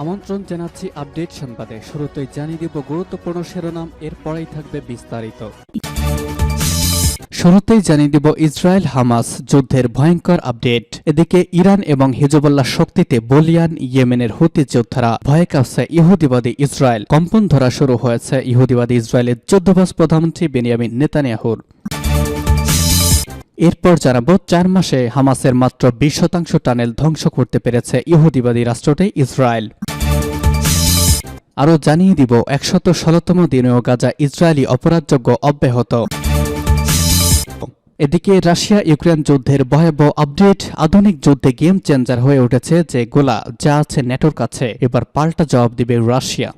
আমন্ত্রণ জানাচ্ছি আপডেট সংবাদে। শুরুতেই জানিয়ে দিব গুরুত্বপূর্ণ শিরোনাম, এরপরেই থাকবে বিস্তারিত। শুরুতেই জানিয়ে দিব ইসরায়েল হামাস যুদ্ধের ভয়ঙ্কর আপডেট। এদিকে ইরান এবং হিজবুল্লাহ শক্তিতে বলিয়ান ইয়েমেনের হুতি যোদ্ধারা ভয়ে কাঁপছে ইহুদিবাদী ইসরায়েল। কম্পন ধরা শুরু হয়েছে ইহুদিবাদী ইসরায়েলের যুদ্ধবাজ প্রধানমন্ত্রী বেনিয়ামিন নেতানিয়াহুর। এরপর জানাবো ৪ মাসে হামাসের মাত্র ২০% টানেল ধ্বংস করতে পেরেছে ইহুদিবাদী রাষ্ট্রটি ইসরায়েল। আরও জানিয়ে দিব ১১৬তম দিনেও গাজা ইসরায়েলি অপরাধযোগ্য অব্যাহত। এদিকে রাশিয়া ইউক্রেন যুদ্ধের ভয়াবহ আপডেট। আধুনিক যুদ্ধে গেম চেঞ্জার হয়ে উঠেছে যে গোলা যা আছে নেটোর কাছে, এবার পাল্টা জবাব দিবে রাশিয়া।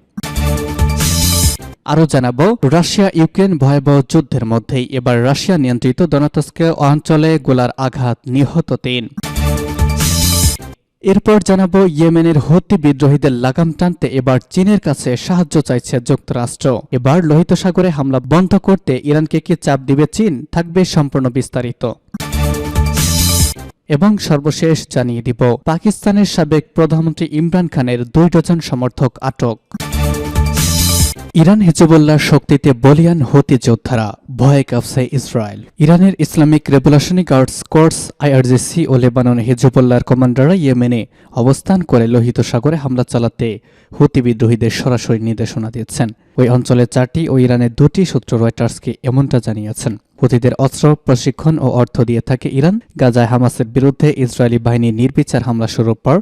আরও জানাবো রাশিয়া ইউক্রেন ভয়াবহ যুদ্ধের মধ্যেই এবার রাশিয়া নিয়ন্ত্রিত দনেৎস্ক অঞ্চলে গোলার আঘাত, নিহত ৩। এরপর জানাবো ইয়েমেনের হুতি বিদ্রোহীদের লাগাম টানতে এবার চীনের কাছে সাহায্য চাইছে যুক্তরাষ্ট্র। এবার লোহিত সাগরে হামলা বন্ধ করতে ইরানকে কি চাপ দিবে চীন, থাকবে সম্পূর্ণ বিস্তারিত। এবং সর্বশেষ জানিয়ে দিব পাকিস্তানের সাবেক প্রধানমন্ত্রী ইমরান খানের ২ ডজন সমর্থক আটক। ইরান হিজবুল্লাহর শক্তিতে বলিয়ান হুতি যোদ্ধারা, ভয়ে কাঁপছে ইসরায়েল। ইরানের Islamic revolutionary guards corps IRGC ও লেবানন হিজবুল্লাহর কমান্ডাররা ইয়েমেনে অবস্থান করে লোহিত সাগরে হামলা চালাতে হুতি বিদ্রোহীদের সরাসরি নির্দেশনা দিয়েছেন। ওই অঞ্চলের ৪টি ও ইরানের ২টি সূত্র রয়টার্সকে এমনটা জানিয়েছেন। হুতিদের অস্ত্র, প্রশিক্ষণ ও অর্থ দিয়ে থাকে ইরান। গাজায় হামাসের বিরুদ্ধে ইসরায়েলি বাহিনী নির্বিচার হামলা শুরুর পর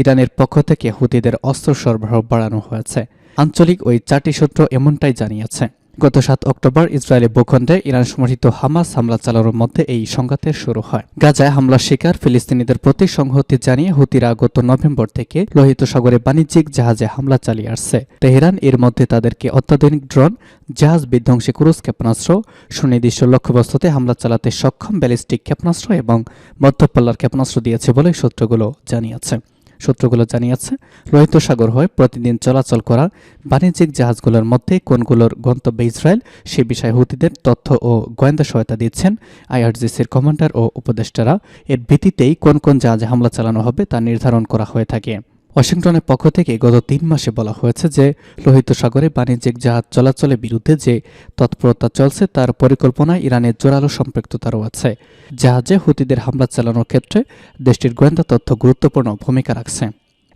ইরানের পক্ষ থেকে হুতিদের অস্ত্র সরবরাহ বাড়ানো হয়েছে। আঞ্চলিক ওই ৪টি সূত্র এমনটাই জানিয়েছে। গত ৭ অক্টোবর ইসরায়েলি ভূখণ্ডে ইরান সমর্থিত হামাস হামলা চালানোর মধ্যে এই সংঘাতের শুরু হয়। গাজায় হামলার শিকার ফিলিস্তিনিদের প্রতি সংহতি জানিয়ে হুতিরা গত নভেম্বর থেকে লোহিত সাগরে বাণিজ্যিক জাহাজে হামলা চালিয়ে আসছে। তেহরান এর মধ্যে তাদেরকে অত্যাধুনিক ড্রোন, জাহাজ বিধ্বংসী ক্রুজ ক্ষেপণাস্ত্র, সুনির্দিষ্ট লক্ষ্যবস্তুতে হামলা চালাতে সক্ষম ব্যালিস্টিক ক্ষেপণাস্ত্র এবং মধ্যপল্লার ক্ষেপণাস্ত্র দিয়েছে বলে সূত্রগুলো জানিয়েছে। লোহিত সাগর হয়ে প্রতিদিন চলাচল করা বাণিজ্যিক জাহাজগুলোর মধ্যে কোনগুলোর গন্তব্যে ইসরায়েল, সে বিষয়ে হুতিদের তথ্য ও গোয়েন্দা সহায়তা দিচ্ছেন আইআরজিসির কমান্ডার ও উপদেষ্টারা। এর ভিত্তিতেই কোন কোন জাহাজে হামলা চালানো হবে তা নির্ধারণ করা হয়ে থাকে। ওয়াশিংটনের পক্ষ থেকে গত ৩ মাসে বলা হয়েছে যে লোহিত সাগরে বাণিজ্যিক জাহাজ চলাচলের বিরুদ্ধে যে তৎপরতা চলছে তার পরিকল্পনায় ইরানের জোরালো সম্পৃক্ততারও আছে। জাহাজে হুতিদের হামলা চালানোর ক্ষেত্রে দেশটির গোয়েন্দা তথ্য গুরুত্বপূর্ণ ভূমিকা রাখছে।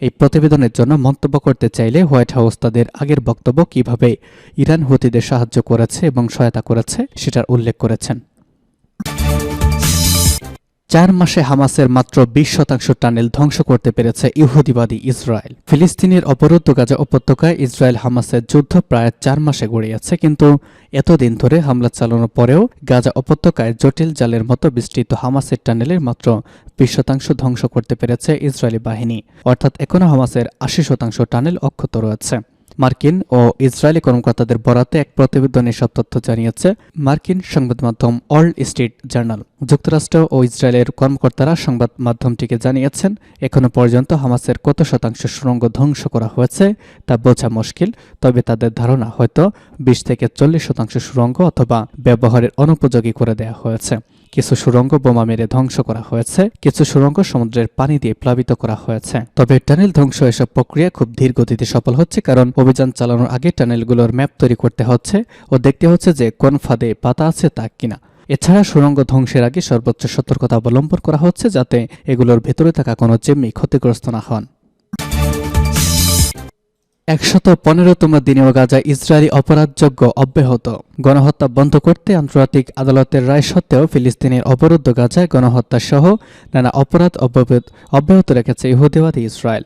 এই প্রতিবেদনের জন্য মন্তব্য করতে চাইলে হোয়াইট হাউস তাদের আগের বক্তব্য কিভাবে ইরান হুতিদের সাহায্য করেছে এবং সহায়তা করেছে সেটার উল্লেখ করেছেন। ৪ মাসে হামাসের মাত্র ২০% টানেল ধ্বংস করতে পেরেছে ইহুদিবাদী ইসরায়েল। ফিলিস্তিনের অবরুদ্ধ গাজা উপত্যকায় ইসরায়েল হামাসের যুদ্ধ প্রায় ৪ মাসে গড়িয়েছে, কিন্তু এতদিন ধরে হামলা চালানোর পরেও গাজা উপত্যকায় জটিল জালের মতো বিস্তৃত হামাসের টানেলের মাত্র ২০% ধ্বংস করতে পেরেছে ইসরায়েলি বাহিনী। অর্থাৎ এখনও হামাসের ৮০% টানেল অক্ষত রয়েছে। মার্কিন ও ইসরায়েলি কর্মকর্তাদের বরাতে এক প্রতিবেদনে সব তথ্য জানিয়েছে মার্কিন সংবাদ মাধ্যম ওয়াল স্ট্রিট জার্নাল। যুক্তরাষ্ট্র ও ইসরায়েলের কর্মকর্তারা সংবাদ মাধ্যমটিকে জানিয়েছেন এখনো পর্যন্ত হামাসের কত শতাংশ সুড়ঙ্গ ধ্বংস করা হয়েছে তা বোঝা মুশকিল, তবে তাদের ধারণা হয়তো ২০ থেকে ৪০% সুড়ঙ্গ অথবা ব্যবহারের অনুপযোগী করে দেওয়া হয়েছে। কিছু সুড়ঙ্গ বোমা মেরে ধ্বংস করা হয়েছে, কিছু সুড়ঙ্গ সমুদ্রের পানি দিয়ে প্লাবিত করা হয়েছে। তবে টানেল ধ্বংস এসব প্রক্রিয়া খুব ধীর গতিতে সফল হচ্ছে, কারণ অভিযান চালানোর আগে টানেলগুলোর ম্যাপ তৈরি করতে হচ্ছে ও দেখতে হচ্ছে যে কোন ফাঁদে পাতা আছে তা কিনা। এছাড়া সুড়ঙ্গ ধ্বংসের আগে সর্বোচ্চ সতর্কতা অবলম্বন করা হচ্ছে যাতে এগুলোর ভেতরে থাকা কোনো জিম্মি ক্ষতিগ্রস্ত না হন। ১১৫তম দিনেও গাজা ইসরায়েলি অপরাধযোগ্য অব্যাহত। গণহত্যা বন্ধ করতে আন্তর্জাতিক আদালতের রায় সত্ত্বেও ফিলিস্তিনের অবরুদ্ধ গাজায় গণহত্যা সহ নানা অপরাধ অব্যাহত রেখেছে ইহুদিবাদী ইসরায়েল।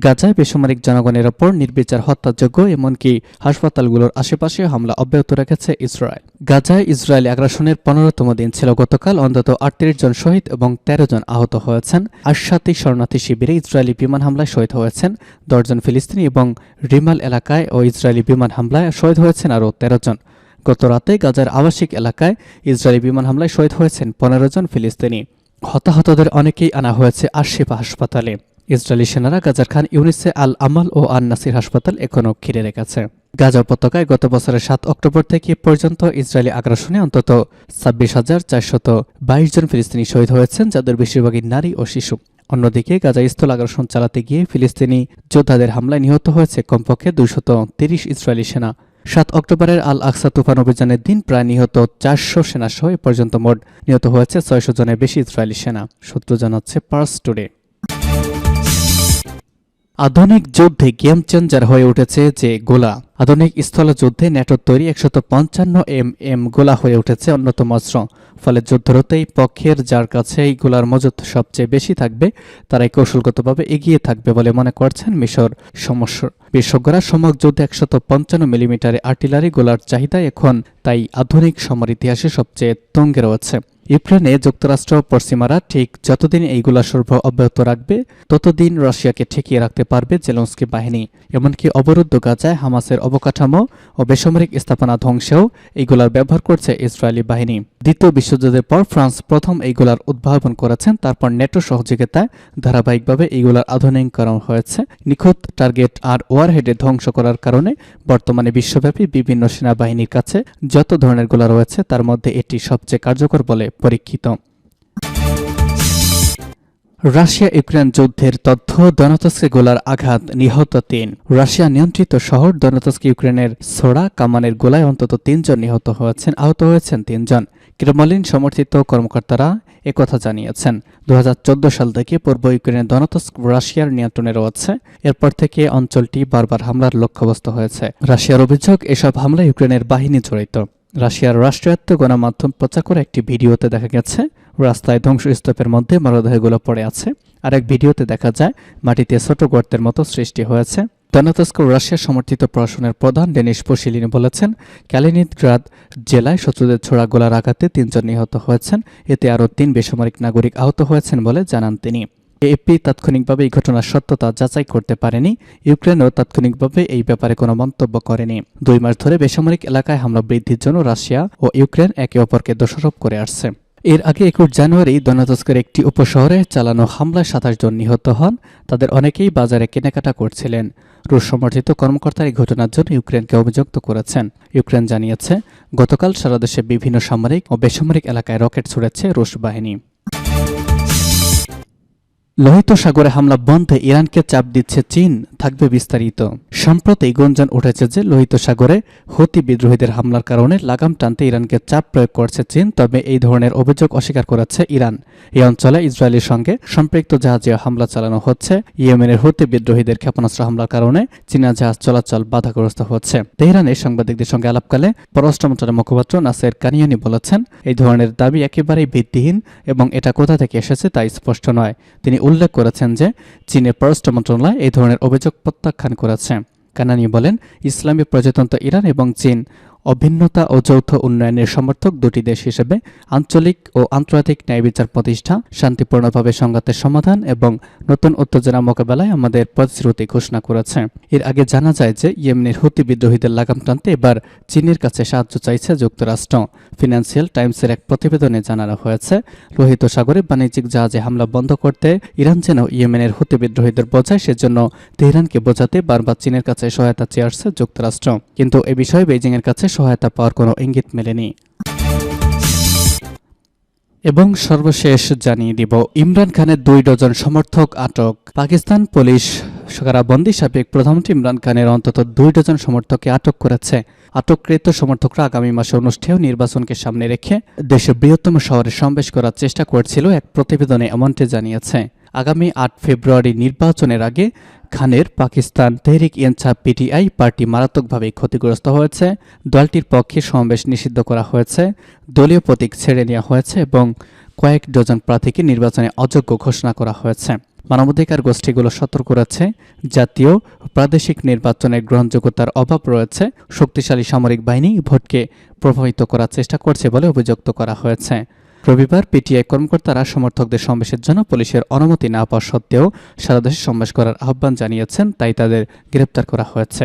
গাজায় বেসামরিক জনগণের ওপর নির্বিচার হত্যাযোগ্য, এমনকি হাসপাতালগুলোর আশেপাশে হামলা অব্যাহত রেখেছে ইসরায়েল। গাজায় ইসরায়েলি আগ্রাসনের ১৫তম দিন ছিল গতকাল। অন্তত ৩৮ জন শহীদ এবং ১৩ জন আহত হয়েছেন। আশ-শাতি শরণার্থী শিবিরে ইসরায়েলি বিমান হামলায় শহীদ হয়েছেন ১০ জন ফিলিস্তিনি এবং রিমাল এলাকায় ও ইসরায়েলি বিমান হামলায় শহীদ হয়েছেন আরও ১৩ জন। গত রাতে গাজার আবাসিক এলাকায় ইসরায়েলি বিমান হামলায় শহীদ হয়েছেন ১৫ জন ফিলিস্তিনি। হতাহতদের অনেকেই আনা হয়েছে আশ-শিফা হাসপাতালে। ইসরায়েলি সেনারা গাজার খান ইউনিসে আল আমাল ও আন নাসির হাসপাতাল এখনও ঘিরে রেখেছে। গাজা উপত্যকায় গত বছরের ৭ অক্টোবর থেকে পর্যন্ত ইসরায়েলি আগ্রাসনে অন্তত ২৬,৪২২ জন ফিলিস্তিনি শহীদ হয়েছেন, যাদের বেশিরভাগই নারী ও শিশু। অন্যদিকে গাজায় স্থল আগ্রাসন চালাতে গিয়ে ফিলিস্তিনি যোদ্ধাদের হামলায় নিহত হয়েছে কমপক্ষে 230 ইসরায়েলি সেনা। 7 অক্টোবরের আল আকসা তুফান অভিযানের দিন প্রায় নিহত 400 সেনাসহ এ পর্যন্ত মোট নিহত হয়েছে 600 জনের বেশি ইসরায়েলি সেনা, সূত্র জানাচ্ছে পার্স টুডে। আধুনিক যুদ্ধে গেম চেঞ্জার হয়ে উঠেছে যে গোলা। আধুনিক স্থলযুদ্ধে ন্যাটোর তৈরি 155 গোলা হয়ে উঠেছে অন্যতম অস্ত্র। ফলে যুদ্ধরতেই পক্ষের যার কাছে এই গোলার মজুত সবচেয়ে বেশি থাকবে তারাই কৌশলগতভাবে এগিয়ে থাকবে বলে মনে করছেন মিশর বিশেষজ্ঞরা। সমগ্র যুদ্ধে 155 মিলিমিটারের আর্টিলারি গোলার চাহিদা এখন তাই আধুনিক সমর ইতিহাসে সবচেয়ে তুঙ্গে রয়েছে। ইউক্রেনে যুক্তরাষ্ট্র পশ্চিমারা ঠিক যতদিন এইগুলা সরবরাহ অব্যাহত রাখবে ততদিন রাশিয়াকে ঠেকিয়ে রাখতে পারবে জেলেনস্কি বাহিনী। এমনকি অবরুদ্ধ গাজায় হামাসের অবকাঠামো ও বেসামরিক স্থাপনা ধ্বংসেও এইগুলার ব্যবহার করছে ইসরায়েলি বাহিনী। দ্বিতীয় বিশ্বযুদ্ধের পর ফ্রান্স প্রথম এইগুলার উদ্ভাবন করেছেন, তারপর নেটো সহযোগিতায় ধারাবাহিকভাবে এইগুলার আধুনিকীকরণ হয়েছে। নিখুঁত টার্গেট আর ওয়ারহেডে ধ্বংস করার কারণে বর্তমানে বিশ্বব্যাপী বিভিন্ন সেনাবাহিনীর কাছে যত ধরনের গোলা রয়েছে তার মধ্যে এটি সবচেয়ে কার্যকর বলে পরীক্ষিত। রাশিয়া ইউক্রেন যুদ্ধের তথ্য। দনেৎস্কে গোলার আঘাত, নিহত 3। রাশিয়া নিয়ন্ত্রিত শহর দনেৎস্ক ইউক্রেনের সোড়া কামানের গোলায় অন্তত 3 জন নিহত হয়েছেন, আহত হয়েছেন 3 জন। ক্রেমলিন সমর্থিত কর্মকর্তারা একথা জানিয়েছেন। 2014 সাল থেকে পূর্ব ইউক্রেনের দনেৎস্ক রাশিয়ার নিয়ন্ত্রণে রয়েছে। এরপর থেকে অঞ্চলটি বারবার হামলার লক্ষ্যবস্তু হয়েছে। রাশিয়ার অভিযোগ এসব হামলায় ইউক্রেনের বাহিনী জড়িত। রাশিয়ার রাষ্ট্রায়ত্ত গণমাধ্যম প্রচার করে একটি ভিডিওতে দেখা গেছে রাস্তায় ধ্বংসস্তূপের মধ্যে মরদেহগুলো পড়ে আছে। আরেক ভিডিওতে দেখা যায় মাটিতে ছোট গর্তের মতো সৃষ্টি হয়েছে। দনেৎস্ক রাশিয়া সমর্থিত প্রশাসনের প্রধান ডেনিস পুশিলিন বলেছেন, ক্যালিনিনগ্রাদ জেলায় শত্রুদের ছোড়া গোলার আঘাতে 3 জন নিহত হয়েছেন, এতে আরও 3 বেসামরিক নাগরিক আহত হয়েছেন বলে জানান তিনি। এএফপি তাৎক্ষণিকভাবে এই ঘটনার সত্যতা যাচাই করতে পারেনি। ইউক্রেনও তাৎক্ষণিকভাবে এই ব্যাপারে কোনো মন্তব্য করেনি। 2 মাস ধরে বেসামরিক এলাকায় হামলা বৃদ্ধির জন্য রাশিয়া ও ইউক্রেন একে অপরকে দোষারোপ করে আসছে। এর আগে 21 জানুয়ারি দনেৎস্কের একটি উপশহরে চালানো হামলায় 27 জন নিহত হন। তাদের অনেকেই বাজারে কেনাকাটা করছিলেন। রুশ সমর্থিত কর্মকর্তারা এই ঘটনার জন্য ইউক্রেনকে অভিযুক্ত করেছেন। ইউক্রেন জানিয়েছে, গতকাল সারা দেশে বিভিন্ন সামরিক ও বেসামরিক এলাকায় রকেট ছুড়েছে রুশ বাহিনী। লোহিত সাগরে হামলা বন্ধে ইরানকে চাপ দিচ্ছে চীন, থাকবে বিস্তারিত। সম্প্রতি গুঞ্জন উঠেছে যে লোহিত সাগরে হুতি বিদ্রোহীদের হামলার কারণে লাগাম টানতে ইরানকে চাপ প্রয়োগ করছে চীন, তবে এই ধরনের অভিযোগ অস্বীকার করেছে ইরান। এই অঞ্চলে ইসরায়েলের সঙ্গে সম্পৃক্ত জাহাজে হামলা চালানো হচ্ছে। ইয়েমেনের হুতি বিদ্রোহীদের ক্ষেপণাস্ত্র হামলার কারণে চীনা জাহাজ চলাচল বাধাগ্রস্ত হচ্ছে। তেহরানে সাংবাদিকদের সঙ্গে আলাপকালে পররাষ্ট্র মন্ত্রণালয়ের মুখপাত্র নাসের কানিয়ানি বলেছেন, এই ধরনের দাবি একেবারেই ভিত্তিহীন এবং এটা কোথা থেকে এসেছে তা স্পষ্ট নয়। তিনি উল্লেখ করেছেন যে চীনের পররাষ্ট্র মন্ত্রণালয় এই ধরনের অভিযোগ প্রত্যাখ্যান করেছে। কানানি বলেন, ইসলামী প্রজাতন্ত্র ইরান এবং চীন অভিন্নতা ও যৌথ উন্নয়নের সমর্থক দুটি দেশ হিসেবে আঞ্চলিক ও আন্তর্জাতিক ন্যায় বিচার প্রতিষ্ঠা, শান্তিপূর্ণভাবে সংঘাতের সমাধান এবং নতুন উত্তেজনা মোকাবেলায় আমাদের প্রতিশ্রুতি ঘোষণা করেছে। এর আগে জানা যায় যে ইয়েমেনের হুতি বিদ্রোহীদের লাগাম টানতে এবার চীনের কাছে সাহায্য চাইছে যুক্তরাষ্ট্র। ফিনান্সিয়াল টাইমসের এক প্রতিবেদনে জানানো হয়েছে, লোহিত সাগরে বাণিজ্যিক জাহাজে হামলা বন্ধ করতে ইরান যেন ইয়েমেনের হুতি বিদ্রোহীদের বোঝায়, সেজন্য তেহরানকে বোঝাতে বারবার চীনের কাছে সহায়তা চেয়ে আসছে যুক্তরাষ্ট্র। কিন্তু এ বিষয়ে বেইজিংয়ের কাছে সহায়তা পাওয়ার কোনো ইঙ্গিত মেলেনি। এবং সর্বশেষ জানিয়ে দিব, ইমরান খানের 2 ডজন সমর্থক আটক। পাকিস্তান পুলিশ কারাবন্দী সাবেক প্রধানমন্ত্রী ইমরান খানের অন্তত 2 ডজন সমর্থককে আটক করেছে। আটককৃত সমর্থকরা আগামী মাসে অনুষ্ঠেয় নির্বাচনকে সামনে রেখে দেশের বৃহত্তম শহরে সমাবেশ করার চেষ্টা করছিল, এক প্রতিবেদনে এমনটি জানিয়েছে। আগামী 8 ফেব্রুয়ারি নির্বাচনের আগে খানের পাকিস্তান তেহরিক ইনসাফ পিটিআই পার্টি মারাত্মকভাবে ক্ষতিগ্রস্ত হয়েছে। দলটির পক্ষে সমাবেশ নিষিদ্ধ করা হয়েছে, দলীয় প্রতীক ছেড়ে নেওয়া হয়েছে এবং কয়েক ডজন প্রার্থীকে নির্বাচনে অযোগ্য ঘোষণা করা হয়েছে। মানবাধিকার গোষ্ঠীগুলো সতর্ক করেছে, জাতীয় প্রাদেশিক নির্বাচনের গ্রহণযোগ্যতার অভাব রয়েছে, শক্তিশালী সামরিক বাহিনী ভোটকে প্রভাবিত করার চেষ্টা করছে বলে অভিযুক্ত করা হয়েছে। রবিবার পিটিআই কর্মকর্তারা সমর্থকদের সমাবেশের জন্য পুলিশের অনুমতি না পাওয়া সত্ত্বেও সারা দেশে সমাবেশ করার আহ্বান জানিয়েছেন, তাই তাদের গ্রেপ্তার করা হয়েছে।